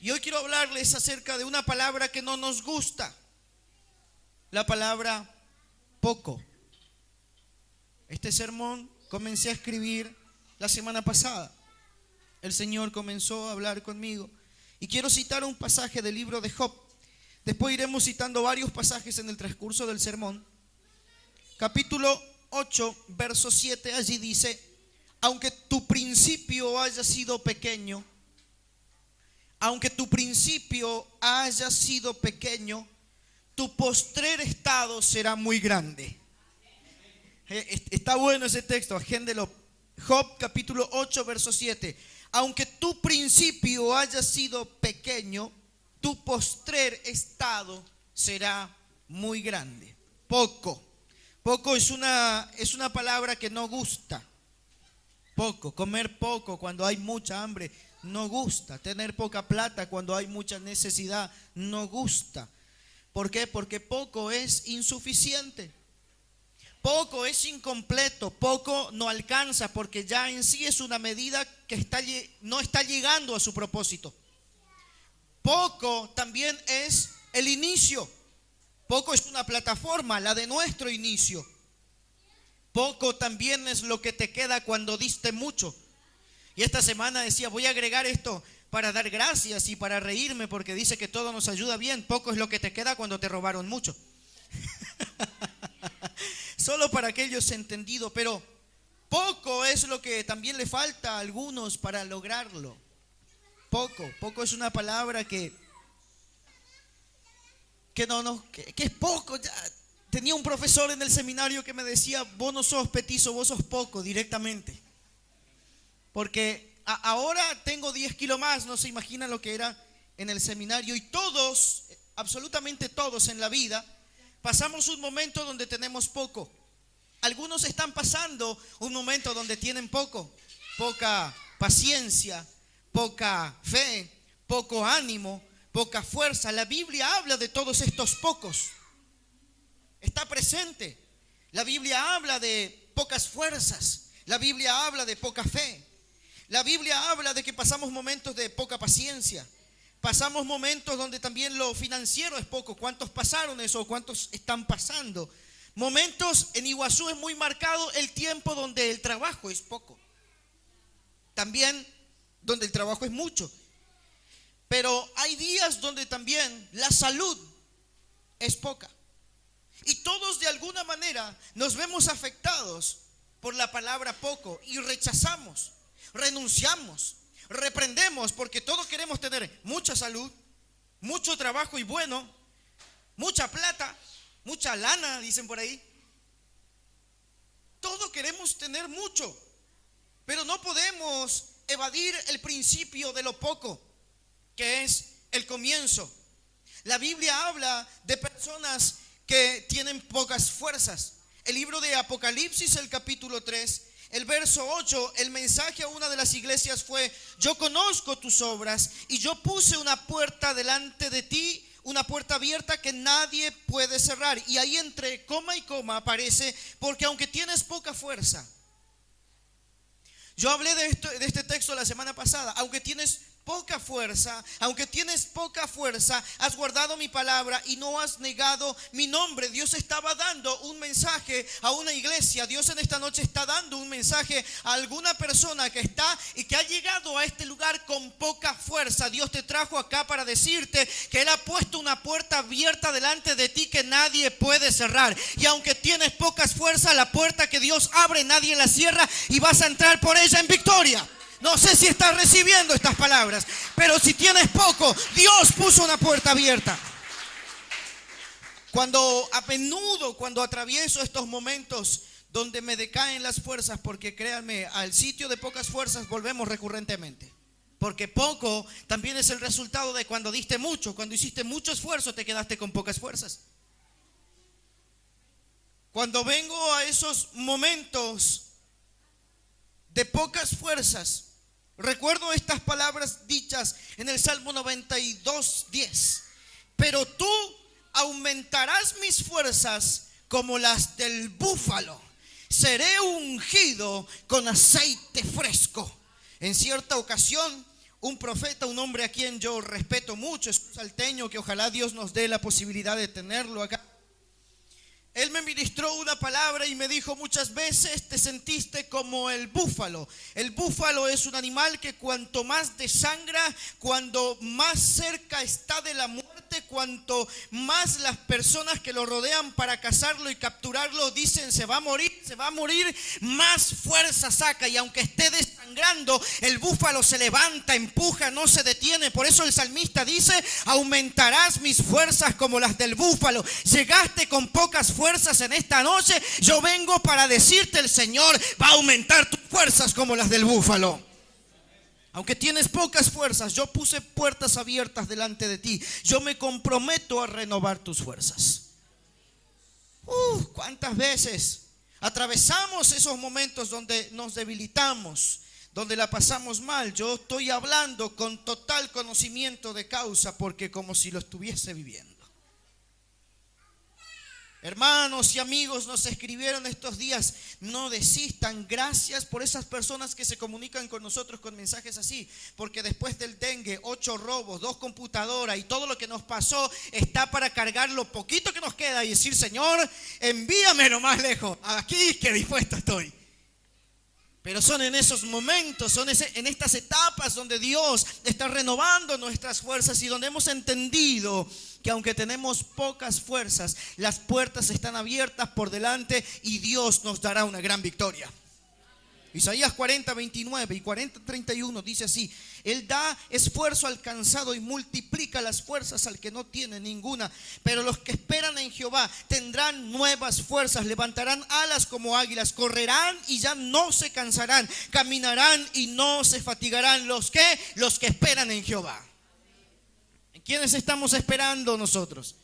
Y hoy quiero hablarles acerca de una palabra que no nos gusta. La palabra poco. Este sermón comencé a escribir la semana pasada. El Señor comenzó a hablar conmigo. Y quiero citar un pasaje del libro de Job. Después iremos citando varios pasajes en el transcurso del sermón. Capítulo 8, verso 7, allí dice: aunque tu principio haya sido pequeño, aunque tu principio haya sido pequeño, tu postrer estado será muy grande. Está bueno ese texto, agéndelo. Job capítulo 8, verso 7. Aunque tu principio haya sido pequeño, tu postrer estado será muy grande. Poco. Poco es una palabra que no gusta. Poco, comer poco cuando hay mucha hambre no gusta. Tener poca plata cuando hay mucha necesidad no gusta. ¿Por qué? Porque poco es insuficiente. Poco es incompleto, poco no alcanza, porque ya en sí es una medida que no está llegando a su propósito. Poco también es el inicio. Poco es una plataforma, la de nuestro inicio. Poco también es lo que te queda cuando diste mucho. Y esta semana decía, voy a agregar esto para dar gracias y para reírme, porque dice que todo nos ayuda bien. Poco es lo que te queda cuando te robaron mucho. Solo para aquellos entendidos, pero poco es lo que también le falta a algunos para lograrlo. Poco es una palabra que es poco. Ya tenía un profesor en el seminario que me decía, vos no sos petizo, vos sos poco directamente. Porque ahora tengo 10 kilos más, no se imaginan lo que era en el seminario. Y todos, absolutamente todos en la vida, pasamos un momento donde tenemos poco. Algunos están pasando un momento donde tienen poca paciencia, poca fe, poco ánimo, poca fuerza. La Biblia habla de todos estos pocos. Está presente. La Biblia habla de pocas fuerzas. La Biblia habla de poca fe. La Biblia habla de que pasamos momentos de poca paciencia. Pasamos momentos donde también lo financiero es poco. ¿Cuántos pasaron eso? ¿Cuántos están pasando? Momentos en Iguazú es muy marcado el tiempo donde el trabajo es poco. También donde el trabajo es mucho. Pero hay días donde también la salud es poca. Y todos de alguna manera nos vemos afectados por la palabra poco y rechazamos, renunciamos, reprendemos, porque todos queremos tener mucha salud, mucho trabajo y bueno, mucha plata, mucha lana, dicen por ahí. Todos queremos tener mucho, pero no podemos evadir el principio de lo poco, que es el comienzo. La Biblia habla de personas que tienen pocas fuerzas. El libro de Apocalipsis, el capítulo 3, el verso 8, el mensaje a una de las iglesias fue: yo conozco tus obras y yo puse una puerta delante de ti, una puerta abierta que nadie puede cerrar. Y ahí entre coma y coma aparece: porque aunque tienes poca fuerza. Yo hablé de este texto la semana pasada. Aunque tienes poca fuerza, has guardado mi palabra y no has negado mi nombre. Dios estaba dando un mensaje a una iglesia. Dios en esta noche está dando un mensaje a alguna persona que está y que ha llegado a este lugar con poca fuerza. Dios te trajo acá para decirte que Él ha puesto una puerta abierta delante de ti que nadie puede cerrar. Y aunque tienes pocas fuerzas, la puerta que Dios abre nadie la cierra y vas a entrar por ella en victoria. No sé si estás recibiendo estas palabras, pero si tienes poco, Dios puso una puerta abierta. A menudo cuando atravieso estos momentos donde me decaen las fuerzas, porque créanme, al sitio de pocas fuerzas volvemos recurrentemente. Porque poco también es el resultado de cuando diste mucho. Cuando hiciste mucho esfuerzo, te quedaste con pocas fuerzas. Cuando vengo a esos momentos de pocas fuerzas, recuerdo estas palabras dichas en el Salmo 92:10. Pero tú aumentarás mis fuerzas como las del búfalo. Seré ungido con aceite fresco. En cierta ocasión, un profeta, un hombre a quien yo respeto mucho, es un salteño que ojalá Dios nos dé la posibilidad de tenerlo acá. Él me ministró una palabra y me dijo: muchas veces te sentiste como el búfalo. El búfalo es un animal que cuanto más desangra, cuando más cerca está de la muerte, cuanto más las personas que lo rodean para cazarlo y capturarlo dicen se va a morir, más fuerza saca. Y aunque esté desangrando, el búfalo se levanta, empuja, no se detiene. Por eso el salmista dice: aumentarás mis fuerzas como las del búfalo. Llegaste con pocas fuerzas en esta noche, yo vengo para decirte: el Señor va a aumentar tus fuerzas como las del búfalo. Aunque tienes pocas fuerzas, yo puse puertas abiertas delante de ti. Yo me comprometo a renovar tus fuerzas. ¿Cuántas veces atravesamos esos momentos donde nos debilitamos, donde la pasamos mal? Yo estoy hablando con total conocimiento de causa, porque como si lo estuviese viviendo. Hermanos y amigos nos escribieron estos días: no desistan. Gracias por esas personas que se comunican con nosotros con mensajes así, porque después del dengue, 8 robos, 2 computadoras y todo lo que nos pasó, está para cargar lo poquito que nos queda y decir: Señor, envíame lo más lejos, aquí que dispuesto estoy. Pero son en esos momentos, son en estas etapas donde Dios está renovando nuestras fuerzas y donde hemos entendido que aunque tenemos pocas fuerzas, las puertas están abiertas por delante y Dios nos dará una gran victoria. Isaías 40, 29 y 40, 31 dice así: Él da esfuerzo al cansado y multiplica las fuerzas al que no tiene ninguna. Pero los que esperan en Jehová tendrán nuevas fuerzas, levantarán alas como águilas, correrán y ya no se cansarán, caminarán y no se fatigarán. ¿Los qué? Los que esperan en Jehová. ¿En quiénes estamos esperando nosotros?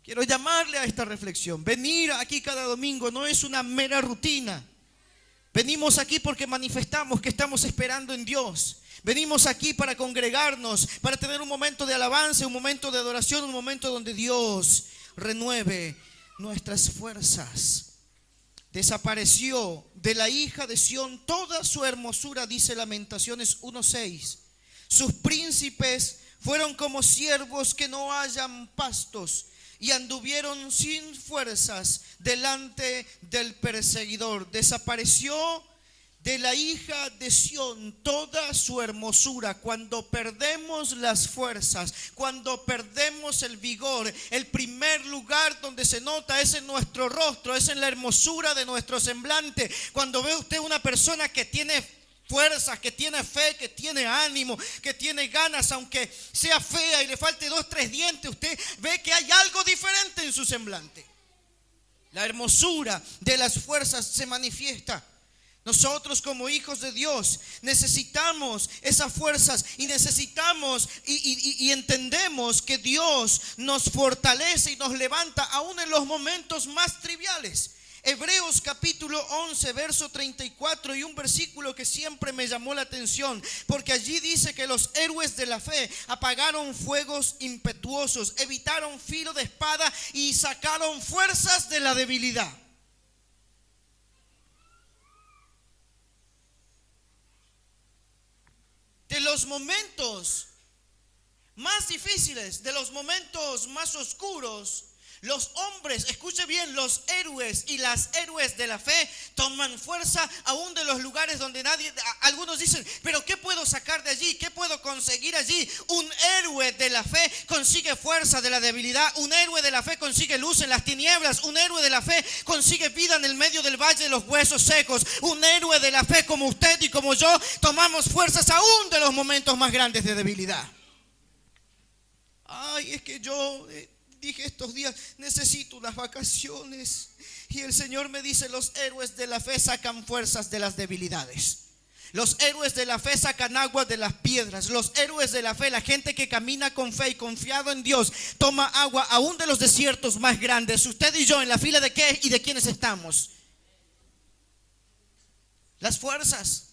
Quiero llamarle a esta reflexión. Venir aquí cada domingo no es una mera rutina. Venimos aquí porque manifestamos que estamos esperando en Dios. Venimos aquí para congregarnos, para tener un momento de alabanza, un momento de adoración, un momento donde Dios renueve nuestras fuerzas. Desapareció de la hija de Sión toda su hermosura, dice Lamentaciones 1:6. Sus príncipes fueron como siervos que no hallan pastos, y anduvieron sin fuerzas delante del perseguidor. Desapareció de la hija de Sión toda su hermosura. Cuando perdemos las fuerzas, cuando perdemos el vigor, el primer lugar donde se nota es en nuestro rostro, es en la hermosura de nuestro semblante. Cuando ve usted una persona que tiene fuerzas, que tiene fe, que tiene ánimo, que tiene ganas, aunque sea fea y le falte 2, 3 dientes, usted ve que hay algo diferente en su semblante. La hermosura de las fuerzas se manifiesta. Nosotros como hijos de Dios necesitamos esas fuerzas y necesitamos y entendemos que Dios nos fortalece y nos levanta aún en los momentos más triviales. Hebreos capítulo 11, verso 34, y un versículo que siempre me llamó la atención, porque allí dice que los héroes de la fe apagaron fuegos impetuosos, evitaron filo de espada y sacaron fuerzas de la debilidad. De los momentos más difíciles, de los momentos más oscuros, los hombres, escuche bien, los héroes y las héroes de la fe toman fuerza aún de los lugares donde algunos dicen: pero ¿qué puedo sacar de allí? ¿Qué puedo conseguir allí? Un héroe de la fe consigue fuerza de la debilidad. Un héroe de la fe consigue luz en las tinieblas. Un héroe de la fe consigue vida en el medio del valle de los huesos secos. Un héroe de la fe como usted y como yo tomamos fuerzas aún de los momentos más grandes de debilidad. Ay, es que yo dije estos días, necesito unas vacaciones. Y el Señor me dice: los héroes de la fe sacan fuerzas de las debilidades. Los héroes de la fe sacan agua de las piedras. Los héroes de la fe, la gente que camina con fe y confiado en Dios, toma agua aún de los desiertos más grandes. Usted y yo, ¿en la fila de qué y de quiénes estamos? Las fuerzas.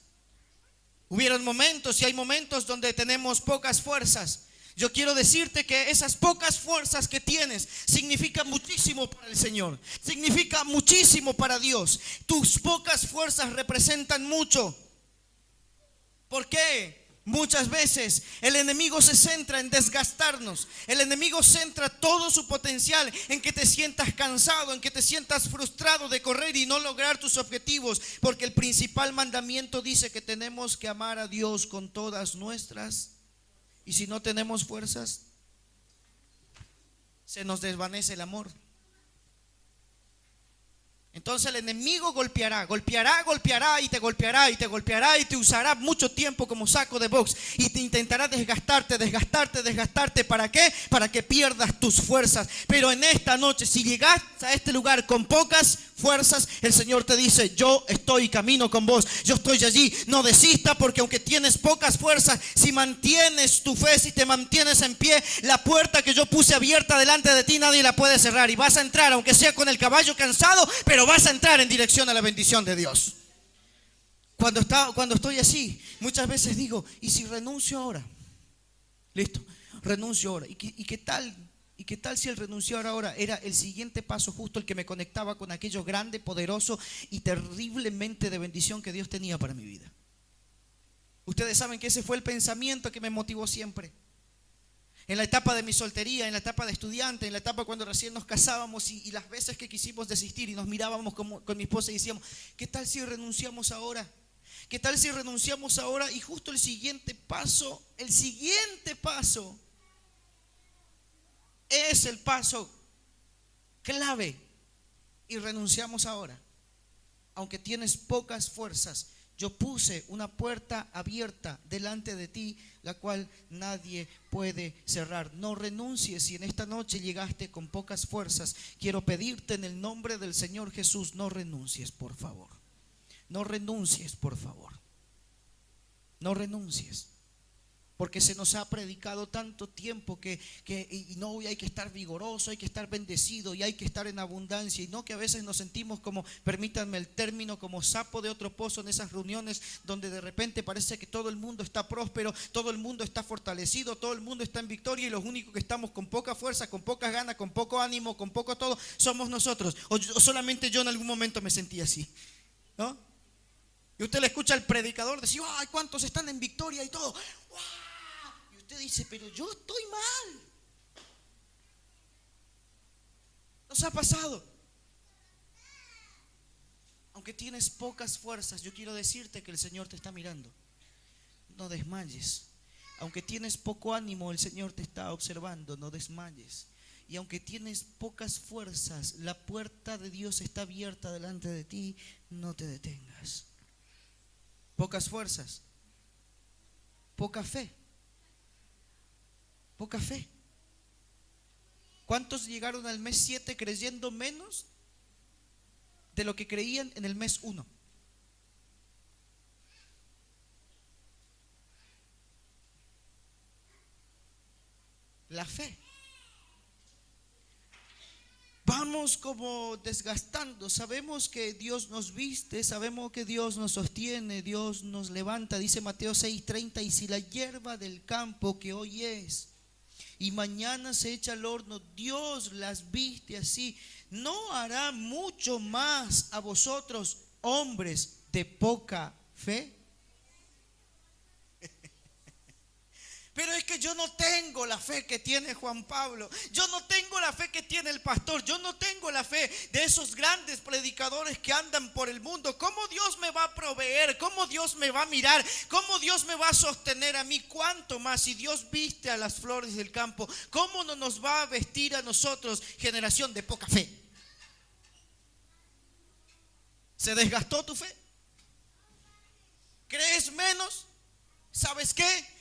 Hubieron momentos y hay momentos donde tenemos pocas fuerzas. Yo quiero decirte que esas pocas fuerzas que tienes significan muchísimo para el Señor, significa muchísimo para Dios. Tus pocas fuerzas representan mucho. ¿Por qué? Muchas veces el enemigo se centra en desgastarnos. El enemigo centra todo su potencial en que te sientas cansado, en que te sientas frustrado de correr y no lograr tus objetivos. Porque el principal mandamiento dice que tenemos que amar a Dios con todas nuestras. Y si no tenemos fuerzas, se nos desvanece el amor. Entonces el enemigo golpeará y te golpeará y te golpeará y te usará mucho tiempo como saco de box y te intentará desgastarte. ¿Para qué? Para que pierdas tus fuerzas. Pero en esta noche, si llegas a este lugar con pocas fuerzas, el Señor te dice: yo estoy camino con vos, yo estoy allí. No desistas, porque aunque tienes pocas fuerzas, si mantienes tu fe, si te mantienes en pie, la puerta que yo puse abierta delante de ti nadie la puede cerrar, y vas a entrar, aunque sea con el caballo cansado, pero vas a entrar en dirección a la bendición de Dios. Cuando estoy así, muchas veces digo: ¿y si renuncio ahora? Listo, renuncio ahora. ¿Y qué tal si el renunciar ahora era el siguiente paso, justo el que me conectaba con aquello grande, poderoso y terriblemente de bendición que Dios tenía para mi vida? Ustedes saben que ese fue el pensamiento que me motivó siempre. En la etapa de mi soltería, en la etapa de estudiante, en la etapa cuando recién nos casábamos y las veces que quisimos desistir y nos mirábamos con mi esposa y decíamos: ¿qué tal si renunciamos ahora? ¿Qué tal si renunciamos ahora? Y justo el siguiente paso es el paso clave, y renunciamos ahora. Aunque tienes pocas fuerzas, yo puse una puerta abierta delante de ti, la cual nadie puede cerrar. No renuncies. Si en esta noche llegaste con pocas fuerzas, quiero pedirte en el nombre del Señor Jesús: no renuncies, por favor. No renuncies, por favor. No renuncies. Porque se nos ha predicado tanto tiempo que no, hay que estar vigoroso, hay que estar bendecido y hay que estar en abundancia. Y no, que a veces nos sentimos como, permítanme el término, como sapo de otro pozo en esas reuniones donde de repente parece que todo el mundo está próspero, todo el mundo está fortalecido, todo el mundo está en victoria, y los únicos que estamos con poca fuerza, con pocas ganas, con poco ánimo, con poco todo, somos nosotros. O solamente yo en algún momento me sentí así, ¿no? Y usted le escucha al predicador decir: ¡ay, cuántos están en victoria y todo! ¡Wow! Usted dice: pero yo estoy mal. ¿Nos ha pasado? Aunque tienes pocas fuerzas, yo quiero decirte que el Señor te está mirando. No desmayes. Aunque tienes poco ánimo, el Señor te está observando. No desmayes. Y aunque tienes pocas fuerzas, la puerta de Dios está abierta delante de ti. No te detengas. Pocas fuerzas, poca fe. Poca fe. ¿Cuántos llegaron al mes 7 creyendo menos de lo que creían en el mes 1? La fe. Vamos como desgastando. Sabemos que Dios nos viste, sabemos que Dios nos sostiene, Dios nos levanta. Dice Mateo 6:30: y si la hierba del campo que hoy es y mañana se echa al horno, Dios las viste así, ¿no hará mucho más a vosotros, hombres de poca fe? Pero es que yo no tengo la fe que tiene Juan Pablo, yo no tengo la fe que tiene el pastor, yo no tengo la fe de esos grandes predicadores que andan por el mundo. ¿Cómo Dios me va a proveer? ¿Cómo Dios me va a mirar? ¿Cómo Dios me va a sostener a mí? ¿Cuánto más si Dios viste a las flores del campo? ¿Cómo no nos va a vestir a nosotros, generación de poca fe? ¿Se desgastó tu fe? ¿Crees menos? ¿Sabes qué?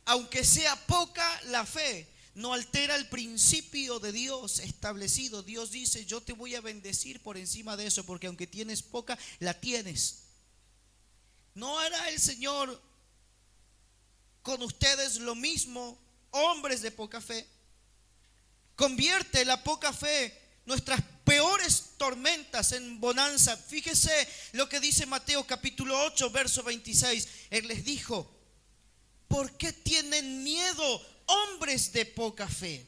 Aunque sea poca, la fe no altera el principio de Dios establecido. Dios dice: yo te voy a bendecir por encima de eso, porque aunque tienes poca, la tienes. ¿No hará el Señor con ustedes lo mismo, hombres de poca fe? Convierte la poca fe, nuestras peores tormentas, en bonanza. Fíjese lo que dice Mateo capítulo 8, verso 26. Él les dijo: ¿por qué tienen miedo, hombres de poca fe?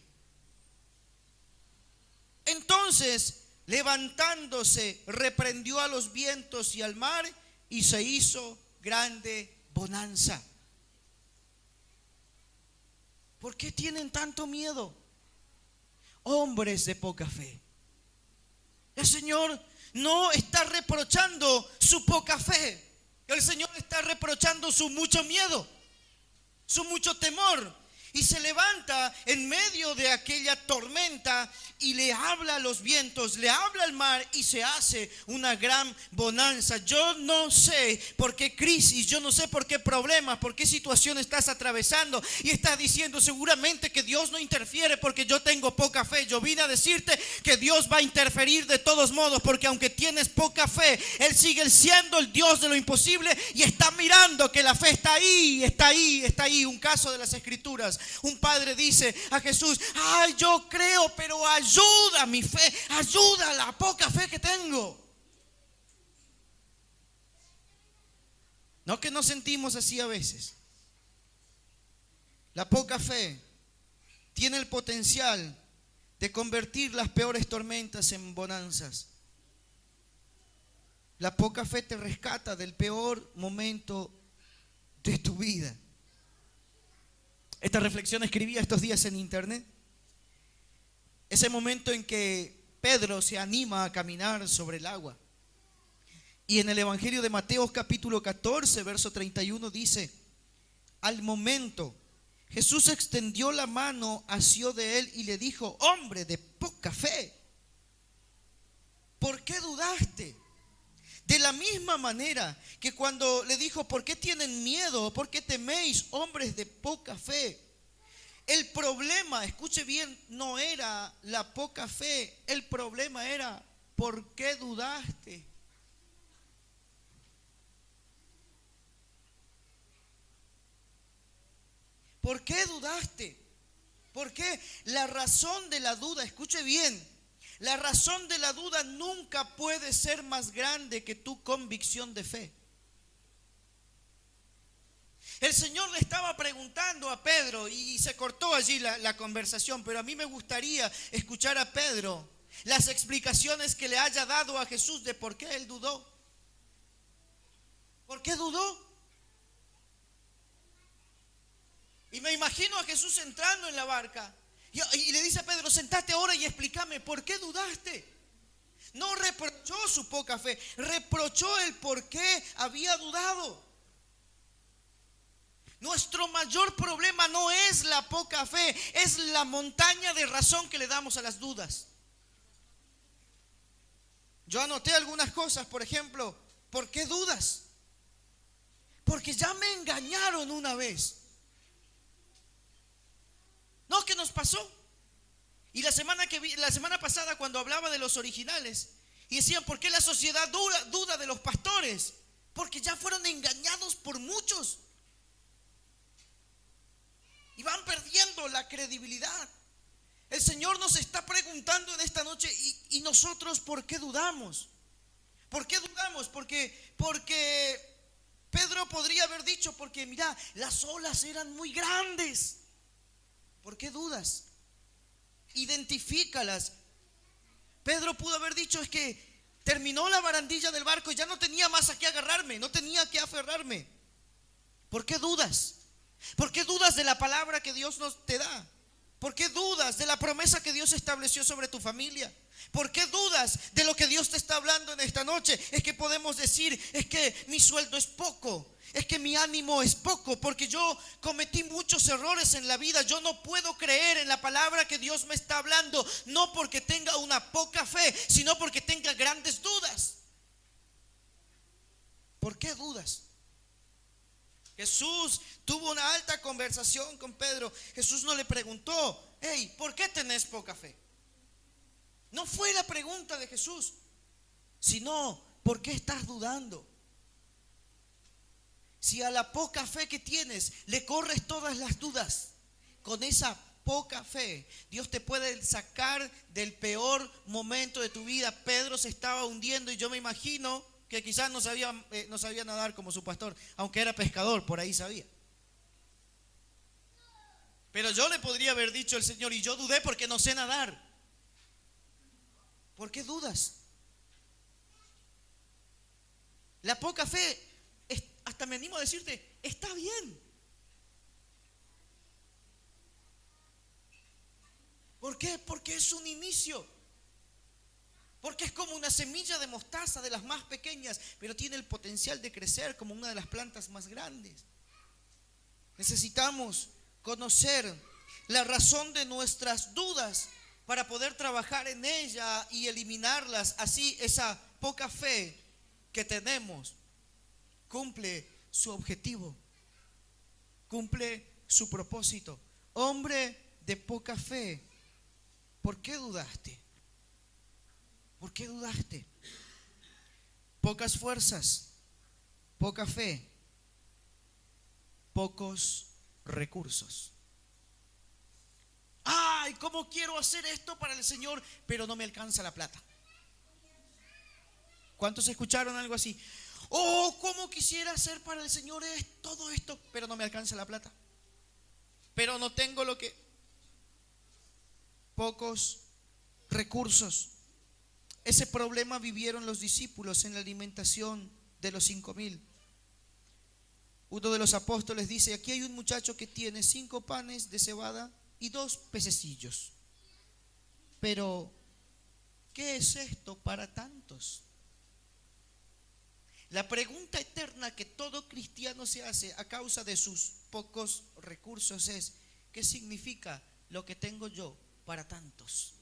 Entonces, levantándose, reprendió a los vientos y al mar, y se hizo grande bonanza. ¿Por qué tienen tanto miedo? Hombres de poca fe. El Señor no está reprochando su poca fe. El Señor está reprochando su mucho miedo, su mucho temor. Y se levanta en medio de aquella tormenta y le habla a los vientos, le habla al mar y se hace una gran bonanza. Yo no sé por qué crisis, yo no sé por qué problemas, por qué situación estás atravesando y estás diciendo seguramente que Dios no interfiere porque yo tengo poca fe. Yo vine a decirte que Dios va a interferir de todos modos, porque aunque tienes poca fe, Él sigue siendo el Dios de lo imposible y está mirando que la fe está ahí, está ahí, está ahí. Un caso de las Escrituras. Un padre dice a Jesús: ay, yo creo, pero ayuda mi fe, ayuda la poca fe que tengo. ¿No que nos sentimos así a veces? La poca fe tiene el potencial de convertir las peores tormentas en bonanzas. La poca fe te rescata del peor momento de tu vida. Esta reflexión escribía estos días en internet. Ese momento en que Pedro se anima a caminar sobre el agua. Y en el Evangelio de Mateo capítulo 14, verso 31 dice: al momento Jesús extendió la mano, asió de él y le dijo: hombre de poca fe, ¿por qué dudaste? De la misma manera que cuando le dijo: ¿por qué tienen miedo? ¿Por qué teméis, hombres de poca fe? El problema, escuche bien, no era la poca fe. El problema era: ¿por qué dudaste? ¿Por qué dudaste? ¿Por qué? La razón de la duda, escuche bien, la razón de la duda nunca puede ser más grande que tu convicción de fe. El Señor le estaba preguntando a Pedro y se cortó allí la conversación, pero a mí me gustaría escuchar a Pedro las explicaciones que le haya dado a Jesús de por qué él dudó. ¿Por qué dudó? Y me imagino a Jesús entrando en la barca y le dice a Pedro: sentate ahora y explícame, ¿por qué dudaste? No reprochó su poca fe, reprochó el por qué había dudado. Nuestro mayor problema no es la poca fe, es la montaña de razón que le damos a las dudas. Yo anoté algunas cosas, por ejemplo, ¿por qué dudas? Porque ya me engañaron una vez. No, ¿qué nos pasó? Y la semana pasada, cuando hablaba de los originales, y decían: ¿por qué la sociedad duda de los pastores? Porque ya fueron engañados por muchos y van perdiendo la credibilidad. El Señor nos está preguntando en esta noche: ¿y nosotros por qué dudamos? ¿Por qué dudamos? Porque Pedro podría haber dicho: porque mira, las olas eran muy grandes. ¿Por qué dudas? Identifícalas. Pedro pudo haber dicho: es que terminó la barandilla del barco y ya no tenía más a qué agarrarme, no tenía que aferrarme. ¿Por qué dudas? ¿Por qué dudas de la palabra que Dios nos te da? ¿Por qué dudas de la promesa que Dios estableció sobre tu familia? ¿Por qué dudas de lo que Dios te está hablando en esta noche? Es que podemos decir: es que mi sueldo es poco, es que mi ánimo es poco, porque yo cometí muchos errores en la vida. Yo no puedo creer en la palabra que Dios me está hablando, no porque tenga una poca fe, sino porque tenga grandes dudas. ¿Por qué dudas? Jesús tuvo una alta conversación con Pedro. Jesús no le preguntó: hey, ¿por qué tenés poca fe? No fue la pregunta de Jesús, sino: ¿por qué estás dudando? Si a la poca fe que tienes le corres todas las dudas, con esa poca fe Dios te puede sacar del peor momento de tu vida. Pedro se estaba hundiendo y yo me imagino que quizás no sabía nadar como su pastor, aunque era pescador, por ahí sabía. Pero yo le podría haber dicho al Señor: y yo dudé porque no sé nadar. ¿Por qué dudas? La poca fe, hasta me animo a decirte, está bien. ¿Por qué? Porque es un inicio. Porque es como una semilla de mostaza, de las más pequeñas, pero tiene el potencial de crecer como una de las plantas más grandes. Necesitamos conocer la razón de nuestras dudas para poder trabajar en ella y eliminarlas. Así esa poca fe que tenemos cumple su objetivo, cumple su propósito. Hombre de poca fe, ¿por qué dudaste? ¿Por qué dudaste? Pocas fuerzas, poca fe, pocos recursos. Ay, ¿cómo quiero hacer esto para el Señor? Pero no me alcanza la plata. ¿Cuántos escucharon algo así? Oh, ¿cómo quisiera hacer para el Señor todo esto? Pero no me alcanza la plata. Pero no tengo lo que... Pocos recursos. Ese problema vivieron los discípulos en la alimentación de los 5,000. Uno de los apóstoles dice: aquí hay un muchacho que tiene 5 panes de cebada y 2 pececillos. Pero, ¿qué es esto para tantos? La pregunta eterna que todo cristiano se hace a causa de sus pocos recursos es: ¿qué significa lo que tengo yo para tantos?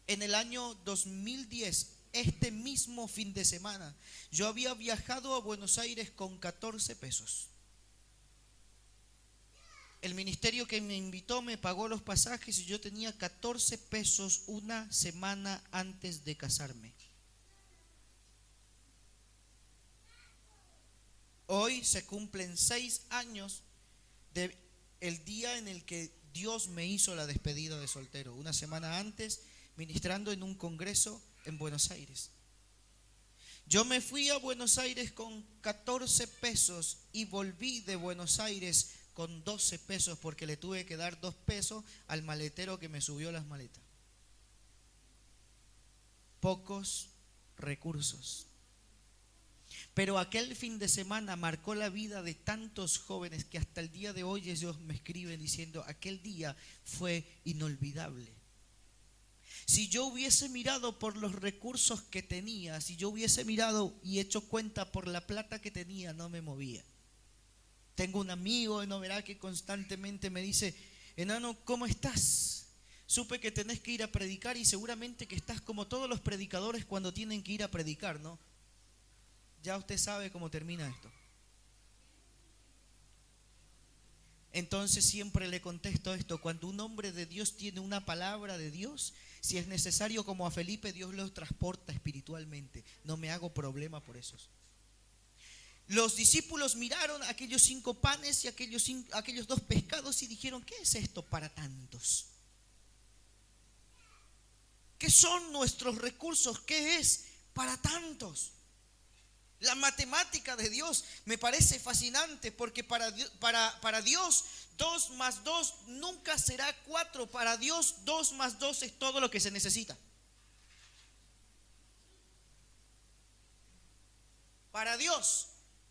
En el año 2010, este mismo fin de semana, yo había viajado a Buenos Aires con 14 pesos. El ministerio que me invitó me pagó los pasajes y yo tenía 14 pesos una semana antes de casarme. Hoy se cumplen 6 años del día en el que Dios me hizo la despedida de soltero. Una semana antes, ministrando en un congreso en Buenos Aires. Yo me fui a Buenos Aires con 14 pesos y volví de Buenos Aires con 12 pesos porque le tuve que dar 2 pesos al maletero que me subió las maletas. Pocos recursos. Pero aquel fin de semana marcó la vida de tantos jóvenes que hasta el día de hoy ellos me escriben diciendo: aquel día fue inolvidable. Si yo hubiese mirado por los recursos que tenía, si yo hubiese mirado y hecho cuenta por la plata que tenía, no me movía. Tengo un amigo, ¿no verá?, que constantemente me dice: enano, ¿cómo estás? Supe que tenés que ir a predicar y seguramente que estás como todos los predicadores cuando tienen que ir a predicar, ¿no? Ya usted sabe cómo termina esto. Entonces siempre le contesto esto: cuando un hombre de Dios tiene una palabra de Dios, si es necesario, como a Felipe, Dios los transporta espiritualmente. No me hago problema por eso. Los discípulos miraron aquellos 5 panes y aquellos 2 pescados y dijeron: ¿qué es esto para tantos? ¿Qué son nuestros recursos? ¿Qué es para tantos? La matemática de Dios me parece fascinante porque para Dios 2 más 2 nunca será 4. Para Dios 2 más 2 es todo lo que se necesita. Para Dios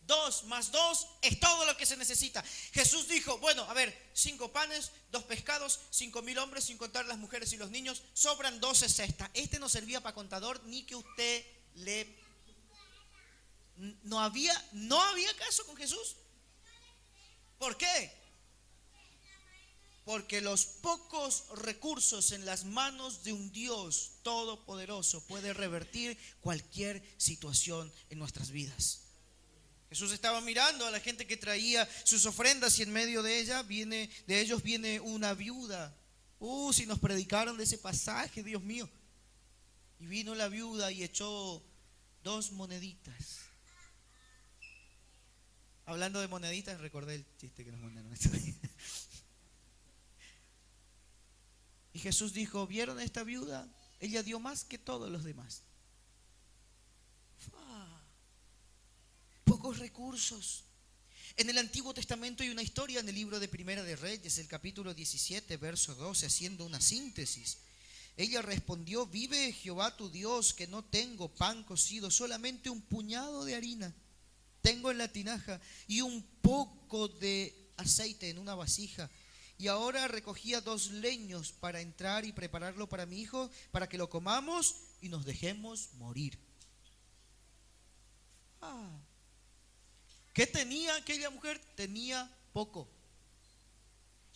2 más 2 es todo lo que se necesita. Jesús dijo: bueno, a ver, 5 panes, 2 pescados, 5,000 hombres, sin contar las mujeres y los niños, sobran 12 cestas. Este no servía para contador ni que usted le... No había caso con Jesús. ¿Por qué? Porque los pocos recursos en las manos de un Dios todopoderoso puede revertir cualquier situación en nuestras vidas. Jesús estaba mirando a la gente que traía sus ofrendas y en medio de ellos viene una viuda. Si nos predicaron de ese pasaje, Dios mío. Y vino la viuda y echó 2 moneditas. Hablando de moneditas, recordé el chiste que nos mandaron esta día. Y Jesús dijo: ¿vieron a esta viuda? Ella dio más que todos los demás. Pocos recursos. En el Antiguo Testamento hay una historia en el libro de Primera de Reyes, el capítulo 17, verso 12, haciendo una síntesis. Ella respondió: vive Jehová tu Dios, que no tengo pan cocido, solamente un puñado de harina tengo en la tinaja y un poco de aceite en una vasija. Y ahora recogía 2 leños para entrar y prepararlo para mi hijo, para que lo comamos y nos dejemos morir. ¿Qué tenía aquella mujer? Tenía poco.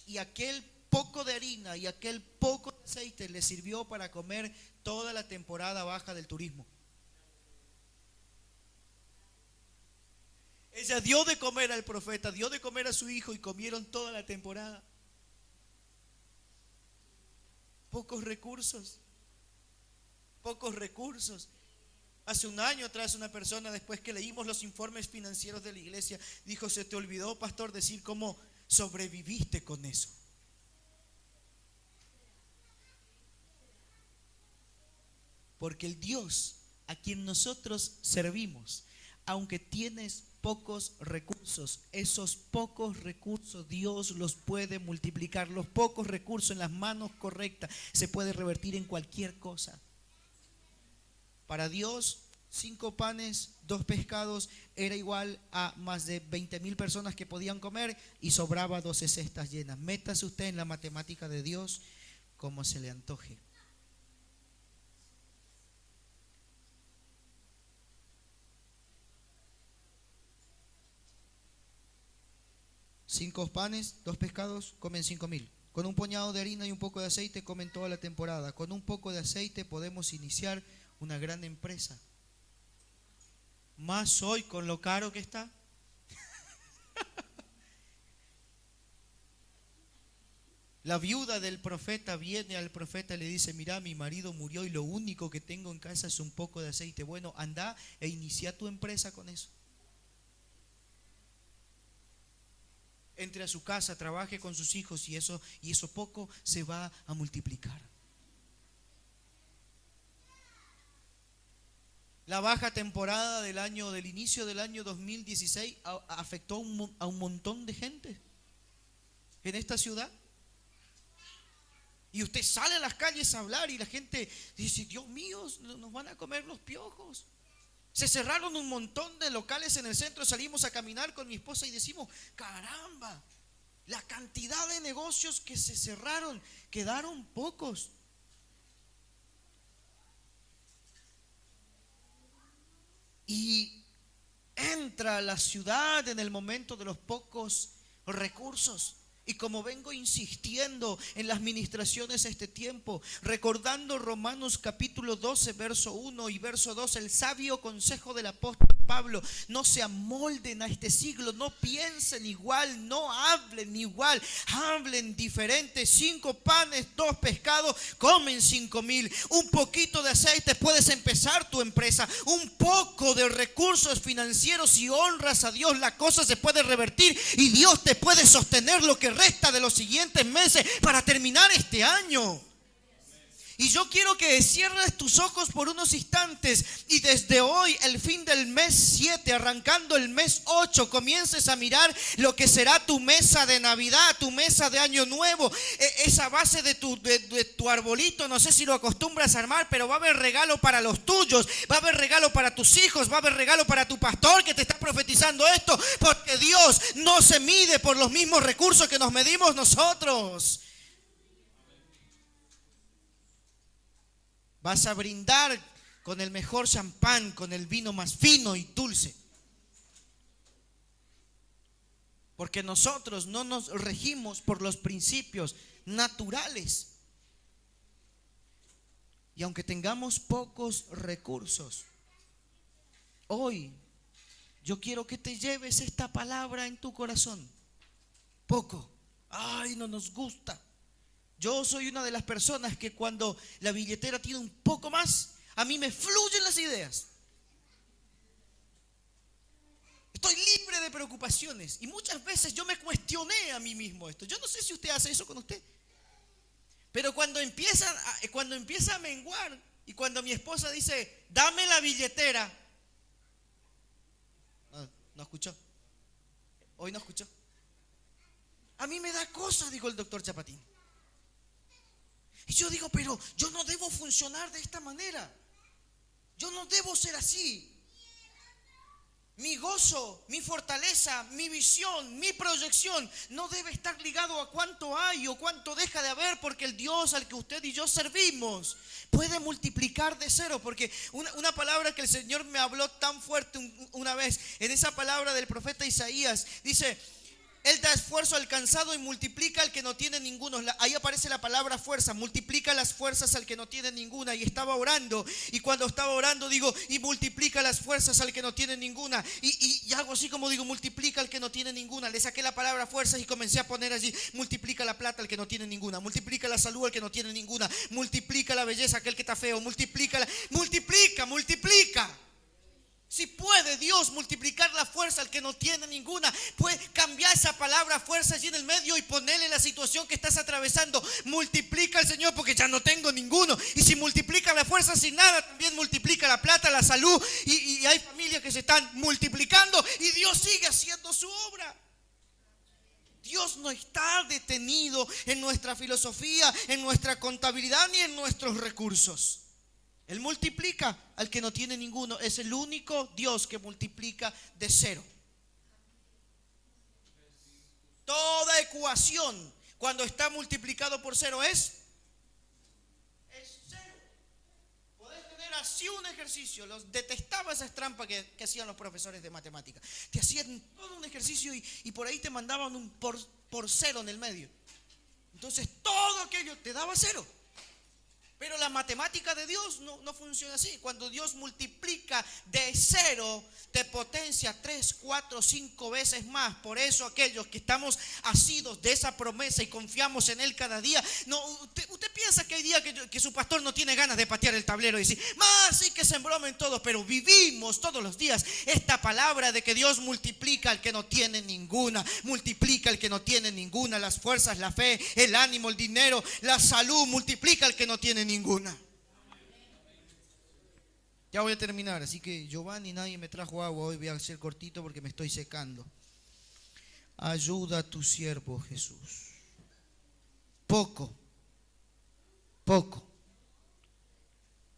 Y aquel poco de harina y aquel poco de aceite le sirvió para comer toda la temporada baja del turismo. Ella dio de comer al profeta, dio de comer a su hijo y comieron toda la temporada. Pocos recursos. Pocos recursos. Hace un año atrás una persona, después que leímos los informes financieros de la iglesia, dijo: se te olvidó, pastor, decir cómo sobreviviste con eso. Porque el Dios a quien nosotros servimos, aunque tienes pocos recursos, esos pocos recursos Dios los puede multiplicar. Los pocos recursos en las manos correctas se puede revertir en cualquier cosa. Para Dios, 5 panes, 2 pescados era igual a más de 20,000 personas que podían comer y sobraba 12 cestas llenas. Métase usted en la matemática de Dios como se le antoje. Cinco panes, 2 pescados, comen 5,000. Con un puñado de harina y un poco de aceite comen toda la temporada. Con un poco de aceite podemos iniciar una gran empresa. Más hoy con lo caro que está. La viuda del profeta viene al profeta y le dice: mira, mi marido murió y lo único que tengo en casa es un poco de aceite. Bueno, anda e inicia tu empresa con eso. Entre a su casa, trabaje con sus hijos y eso poco se va a multiplicar. La baja temporada del inicio del año 2016 afectó a un montón de gente en esta ciudad. Y usted sale a las calles a hablar y la gente dice: Dios mío, nos van a comer los piojos. Se cerraron un montón de locales en el centro. Salimos a caminar con mi esposa y decimos: caramba, la cantidad de negocios que se cerraron, quedaron pocos. Y entra a la ciudad en el momento de los pocos recursos. Y como vengo insistiendo en las ministraciones este tiempo, recordando Romanos capítulo 12, verso 1 y verso 2, el sabio consejo del apóstol Pablo: no se amolden a este siglo, no piensen igual, no hablen igual, hablen diferente. 5 panes, 2 pescados, comen 5,000. Un poquito de aceite, puedes empezar tu empresa. Un poco de recursos financieros, si honras a Dios, la cosa se puede revertir y Dios te puede sostener lo que resta de los siguientes meses para terminar este año. Y yo quiero que cierres tus ojos por unos instantes y desde hoy, el fin del mes 7, arrancando el mes 8, comiences a mirar lo que será tu mesa de Navidad, tu mesa de Año Nuevo, esa base de tu arbolito. No sé si lo acostumbras a armar, pero va a haber regalo para los tuyos, va a haber regalo para tus hijos, va a haber regalo para tu pastor que te está profetizando esto, porque Dios no se mide por los mismos recursos que nos medimos nosotros. Vas a brindar con el mejor champán, con el vino más fino y dulce. Porque nosotros no nos regimos por los principios naturales. Y aunque tengamos pocos recursos, hoy yo quiero que te lleves esta palabra en tu corazón. Poco. Ay, no nos gusta. Yo soy una de las personas que cuando la billetera tiene un poco más, a mí me fluyen las ideas. Estoy libre de preocupaciones y muchas veces yo me cuestioné a mí mismo esto. Yo no sé si usted hace eso con usted, pero cuando empieza a menguar y cuando mi esposa dice: dame la billetera. No escuchó. Hoy no escuchó. A mí me da cosa, dijo el doctor Chapatín. Y yo digo: pero yo no debo funcionar de esta manera. Yo no debo ser así. Mi gozo, mi fortaleza, mi visión, mi proyección no debe estar ligado a cuánto hay o cuánto deja de haber, porque el Dios al que usted y yo servimos puede multiplicar de cero. Porque una palabra que el Señor me habló tan fuerte una vez, en esa palabra del profeta Isaías, dice: Él da esfuerzo al cansado y multiplica al que no tiene ninguno. Ahí aparece la palabra fuerza, multiplica las fuerzas al que no tiene ninguna. Y estaba orando, y cuando estaba orando digo, y multiplica las fuerzas al que no tiene ninguna. Y hago así como digo, multiplica al que no tiene ninguna. Le saqué la palabra fuerzas y comencé a poner allí, multiplica la plata al que no tiene ninguna, multiplica la salud al que no tiene ninguna, multiplica la belleza a aquel que está feo, multiplica. Si puede Dios multiplicar la fuerza al que no tiene ninguna, puede cambiar esa palabra fuerza allí en el medio y ponerle la situación que estás atravesando. Multiplica al Señor, porque ya no tengo ninguno. Y si multiplica la fuerza sin nada, también multiplica la plata, la salud. Y hay familias que se están multiplicando y Dios sigue haciendo su obra. Dios no está detenido en nuestra filosofía, en nuestra contabilidad ni en nuestros recursos. Él multiplica al que no tiene ninguno. Es el único Dios que multiplica de cero. Toda ecuación, cuando está multiplicado por cero, es cero. Podés tener así un ejercicio. Detestaba esas trampas que hacían los profesores de matemáticas. Te hacían todo un ejercicio y por ahí te mandaban un por cero en el medio. Entonces todo aquello te daba cero. Pero la matemática de Dios no funciona así. Cuando Dios multiplica de cero, te potencia 3, 4, 5 veces más. Por eso aquellos que estamos asidos de esa promesa y confiamos en Él cada día, usted piensa que hay días que su pastor no tiene ganas de patear el tablero y decir, más sí que se embromen todos, pero vivimos todos los días esta palabra de que Dios multiplica al que no tiene ninguna, multiplica al que no tiene ninguna, las fuerzas, la fe, el ánimo, el dinero, la salud, multiplica al que no tiene ninguna. Ya voy a terminar, así que Giovanni, nadie me trajo agua, hoy voy a hacer cortito porque me estoy secando. Ayuda a tu siervo Jesús. Poco.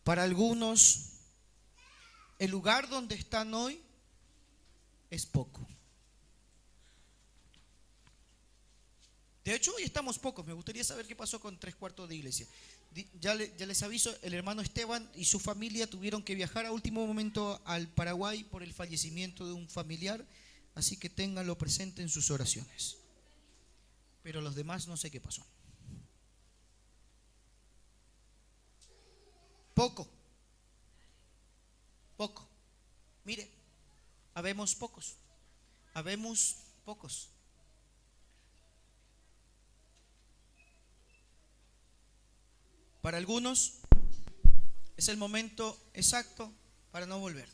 Para algunos, el lugar donde están hoy es poco. De hecho, hoy estamos pocos. Me gustaría saber qué pasó con 3/4 de iglesia. Ya les aviso, el hermano Esteban y su familia tuvieron que viajar a último momento al Paraguay por el fallecimiento de un familiar, así que ténganlo presente en sus oraciones. Pero los demás no sé qué pasó. Poco. Mire, habemos pocos. Para algunos es el momento exacto para no volver,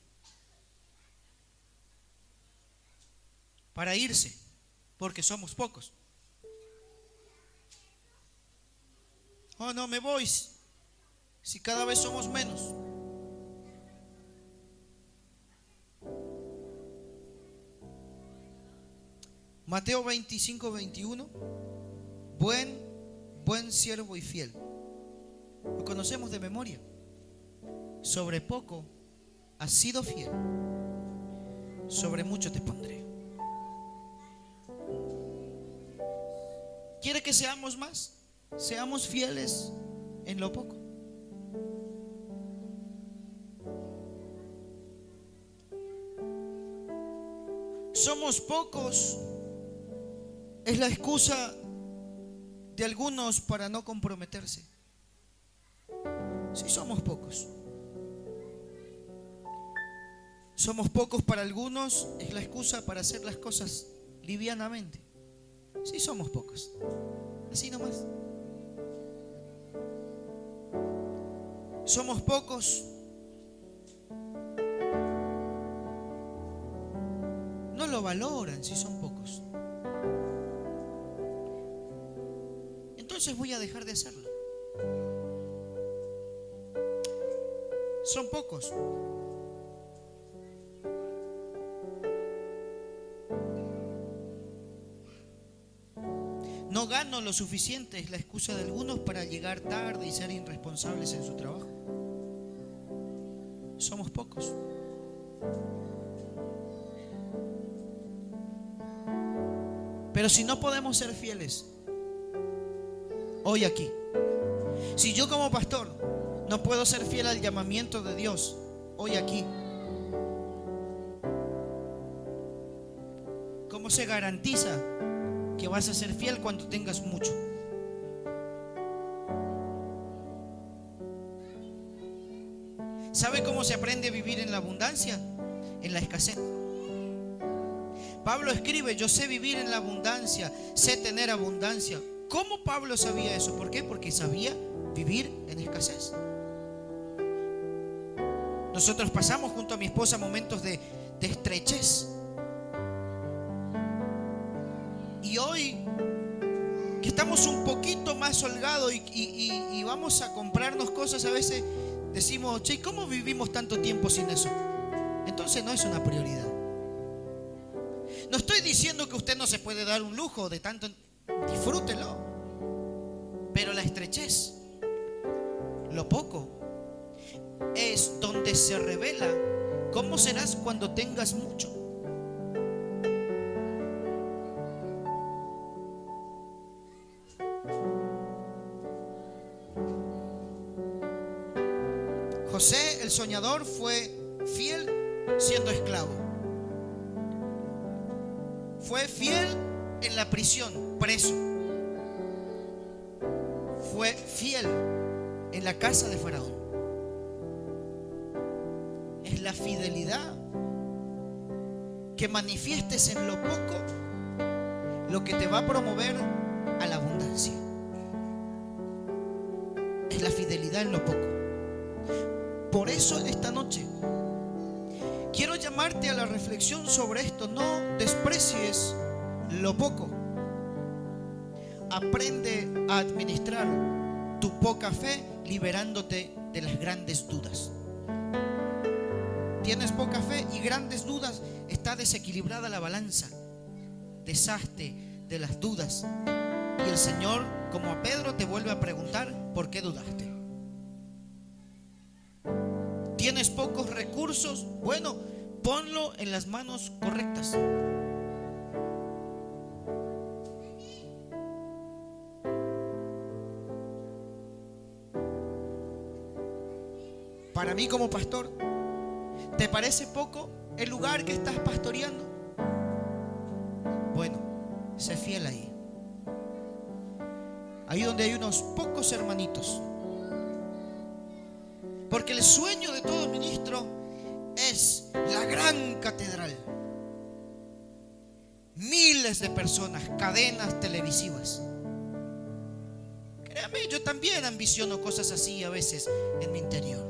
para irse, porque somos pocos. Oh, no me voy, si cada vez somos menos. Mateo 25:21. Buen siervo y fiel. Lo conocemos de memoria. Sobre poco has sido fiel, sobre mucho te pondré. ¿Quiere que seamos más? Seamos fieles en lo poco. Somos pocos es la excusa de algunos para no comprometerse. Sí, somos pocos. Somos pocos para algunos es la excusa para hacer las cosas livianamente. Sí, somos pocos. Así nomás. Somos pocos. No lo valoran si son pocos. Entonces voy a dejar de hacerlo. Son pocos. No gano lo suficiente, es la excusa de algunos para llegar tarde y ser irresponsables en su trabajo. Somos pocos. Pero si no podemos ser fieles hoy aquí, si yo como pastor no puedo ser fiel al llamamiento de Dios hoy aquí, ¿cómo se garantiza que vas a ser fiel cuando tengas mucho? ¿Sabe cómo se aprende a vivir en la abundancia? En la escasez. Pablo escribe: yo sé vivir en la abundancia, sé tener abundancia. ¿Cómo Pablo sabía eso? ¿Por qué? Porque sabía vivir en escasez. Nosotros pasamos junto a mi esposa momentos de estrechez. Y hoy que estamos un poquito más holgados y vamos a comprarnos cosas, a veces decimos: che, ¿cómo vivimos tanto tiempo sin eso? Entonces no es una prioridad. No estoy diciendo que usted no se puede dar un lujo de tanto, disfrútelo. Pero la estrechez, lo poco, es donde se revela cómo serás cuando tengas mucho. José, el soñador, fue fiel siendo esclavo. Fue fiel en la prisión, preso. Fue fiel en la casa de Faraón. Es la fidelidad que manifiestes en lo poco lo que te va a promover a la abundancia. Es la fidelidad en lo poco. Por eso esta noche quiero llamarte a la reflexión sobre esto. No desprecies lo poco. Aprende a administrar tu poca fe liberándote de las grandes dudas. Tienes poca fe y grandes dudas, está desequilibrada la balanza. Deshazte de las dudas y el Señor, como a Pedro, te vuelve a preguntar: ¿por qué dudaste? ¿Tienes pocos recursos? Bueno, ponlo en las manos correctas. Para mí como pastor, ¿te parece poco el lugar que estás pastoreando? Bueno, sé fiel ahí. Ahí donde hay unos pocos hermanitos. Porque el sueño de todo ministro es la gran catedral. Miles de personas, cadenas televisivas. Créame, yo también ambiciono cosas así a veces en mi interior.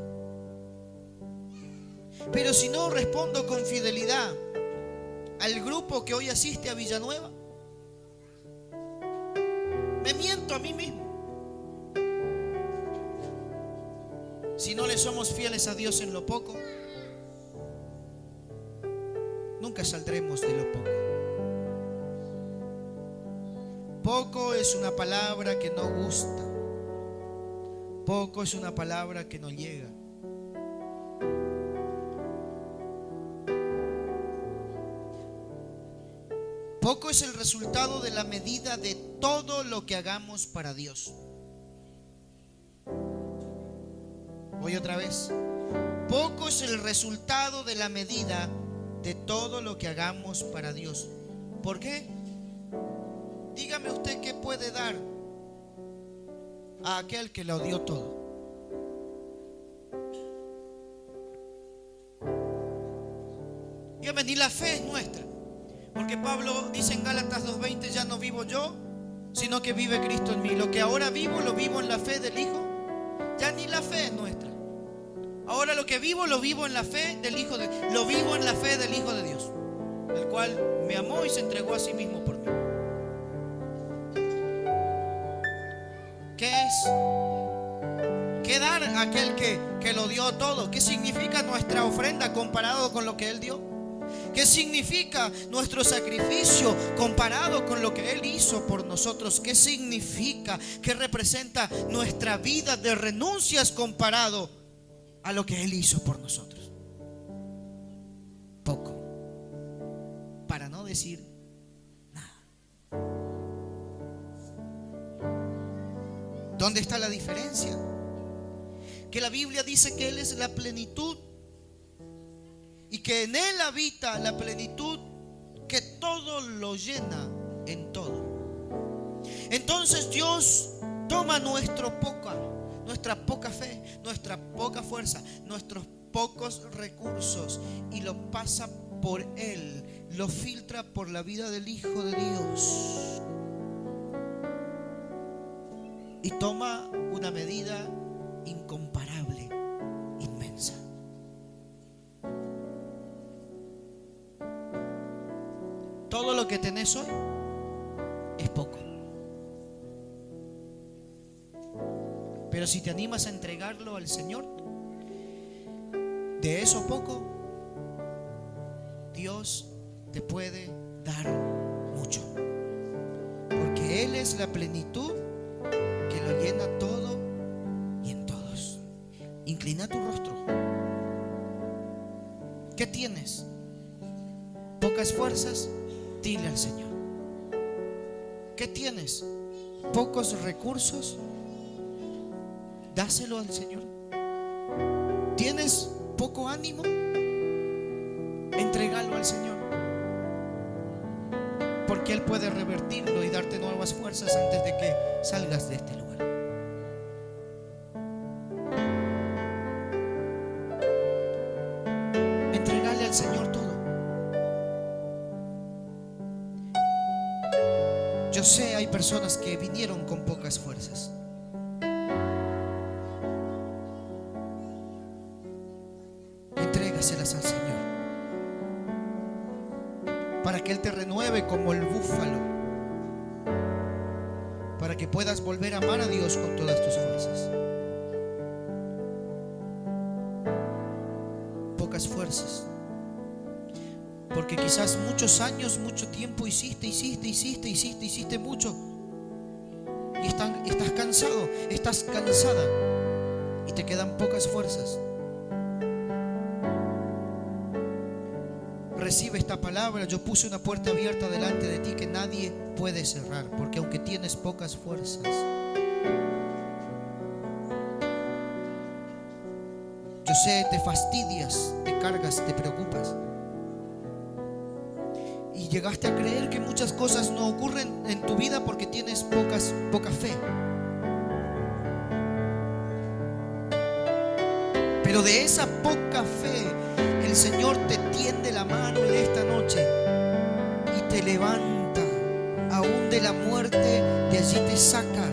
Pero si no respondo con fidelidad al grupo que hoy asiste a Villanueva, me miento a mí mismo. Si no le somos fieles a Dios en lo poco, nunca saldremos de lo poco. Poco es una palabra que no gusta. Poco es una palabra que no llega. Poco es el resultado de la medida de todo lo que hagamos para Dios. Voy otra vez. Poco es el resultado de la medida de todo lo que hagamos para Dios. ¿Por qué? Dígame usted qué puede dar a aquel que lo dio todo. Dígame, ni la fe es nuestra. Porque Pablo dice en Gálatas 2:20: ya no vivo yo, sino que vive Cristo en mí. Lo que ahora vivo, lo vivo en la fe del Hijo. Ya ni la fe es nuestra. Ahora lo que vivo, lo vivo en la fe del Hijo de Dios. Lo vivo en la fe del Hijo de Dios, el cual me amó y se entregó a sí mismo por mí. ¿Qué es? ¿Qué dar a aquel que lo dio todo? ¿Qué significa nuestra ofrenda comparado con lo que Él dio? ¿Qué significa nuestro sacrificio comparado con lo que Él hizo por nosotros? ¿Qué significa? ¿Qué representa nuestra vida de renuncias comparado a lo que Él hizo por nosotros? Poco, para no decir nada. ¿Dónde está la diferencia? Que la Biblia dice que Él es la plenitud y que en Él habita la plenitud que todo lo llena en todo. Entonces Dios toma nuestra poca fe, nuestra poca fuerza, nuestros pocos recursos y lo pasa por Él, lo filtra por la vida del Hijo de Dios y toma una medida incomparable, inmensa. Todo lo que tenés hoy es poco. Pero si te animas a entregarlo al Señor, de eso poco, Dios te puede dar mucho. Porque Él es la plenitud que lo llena todo y en todos. Inclina tu rostro. ¿Qué tienes? ¿Pocas fuerzas? Dile al Señor. ¿Qué tienes? ¿Pocos recursos? Dáselo al Señor. ¿Tienes poco ánimo? Entrégalo al Señor. Porque Él puede revertirlo y darte nuevas fuerzas antes de que salgas de este lugar. Entregale al Señor todo. Yo sé, hay personas que vinieron con pocas fuerzas. Entrégaselas al Señor para que Él te renueve como el búfalo, para que puedas volver a amar a Dios con todas tus fuerzas. Pocas fuerzas, porque quizás muchos años, mucho tiempo hiciste mucho y estás cansado, estás cansada y te quedan pocas fuerzas. Recibe esta palabra. Yo puse una puerta abierta delante de ti que nadie puede cerrar, porque aunque tienes pocas fuerzas, yo sé, te fastidias, te cargas, te preocupas y llegaste a creer que muchas cosas no ocurren en tu vida porque tienes poca fe. Pero de esa poca fe el Señor te tiende la mano en esta noche y te levanta, aún de la muerte, de allí te saca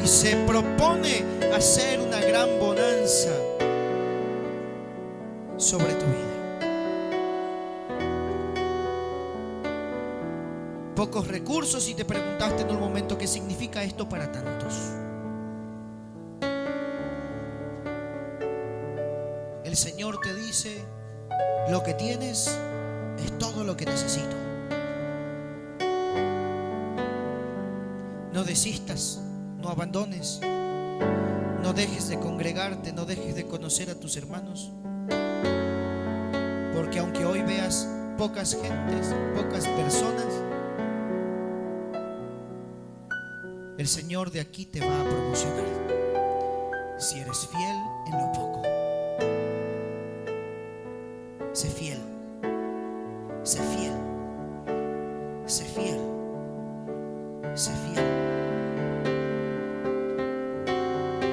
y se propone hacer una gran bonanza sobre tu vida. Pocos recursos y te preguntaste en un momento qué significa esto para tantos. El Señor te dice: lo que tienes es todo lo que necesito. No desistas, no abandones, no dejes de congregarte, no dejes de conocer a tus hermanos. Porque aunque hoy veas pocas gentes, pocas personas, el Señor de aquí te va a promocionar si eres fiel en lo poco. Sé fiel, sé fiel, sé fiel, sé fiel.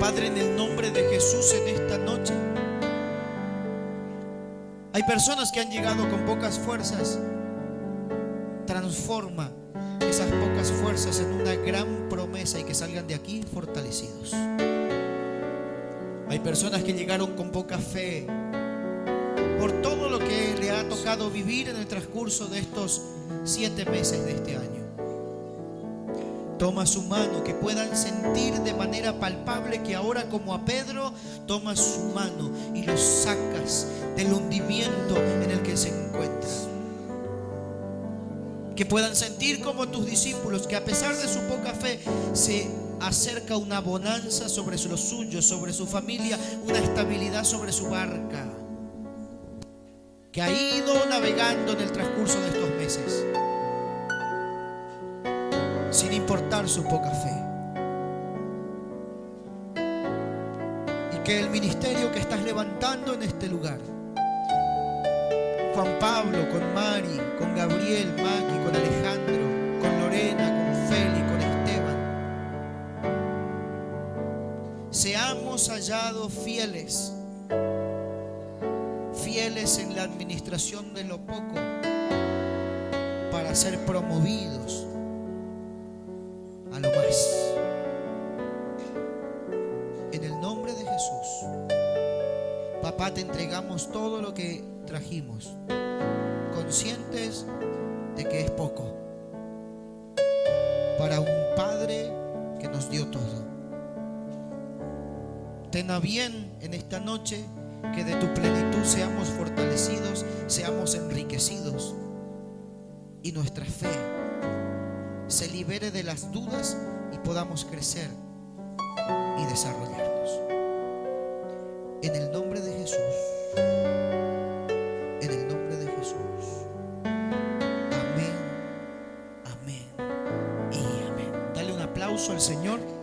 Padre, en el nombre de Jesús, en esta noche, hay personas que han llegado con pocas fuerzas. Transforma esas pocas fuerzas en una gran promesa y que salgan de aquí fortalecidos. Hay personas que llegaron con poca fe por todo lo que le ha tocado vivir en el transcurso de estos 7 meses de este año. Toma su mano, que puedan sentir de manera palpable que ahora, como a Pedro, tomas su mano y lo sacas del hundimiento en el que se encuentra. Que puedan sentir como tus discípulos, que a pesar de su poca fe se acerca una bonanza sobre los suyos, sobre su familia, una estabilidad sobre su barca, que ha ido navegando en el transcurso de estos meses. sin importar su poca fe. Y que el ministerio que estás levantando en este lugar, Juan Pablo, con Mari, con Gabriel, Maki, con Alejandro, con Lorena, con Feli, con Esteban, seamos hallados fieles en la administración de lo poco, para ser promovidos a lo más. En el nombre de Jesús, papá, te entregamos todo lo que trajimos, conscientes de que es poco para un Padre que nos dio todo. Ten a bien en esta noche que de tu plenitud seamos fortalecidos, seamos enriquecidos, y nuestra fe se libere de las dudas y podamos crecer y desarrollarnos. En el nombre de Jesús. En el nombre de Jesús. Amén, amén y amén. Dale un aplauso al Señor.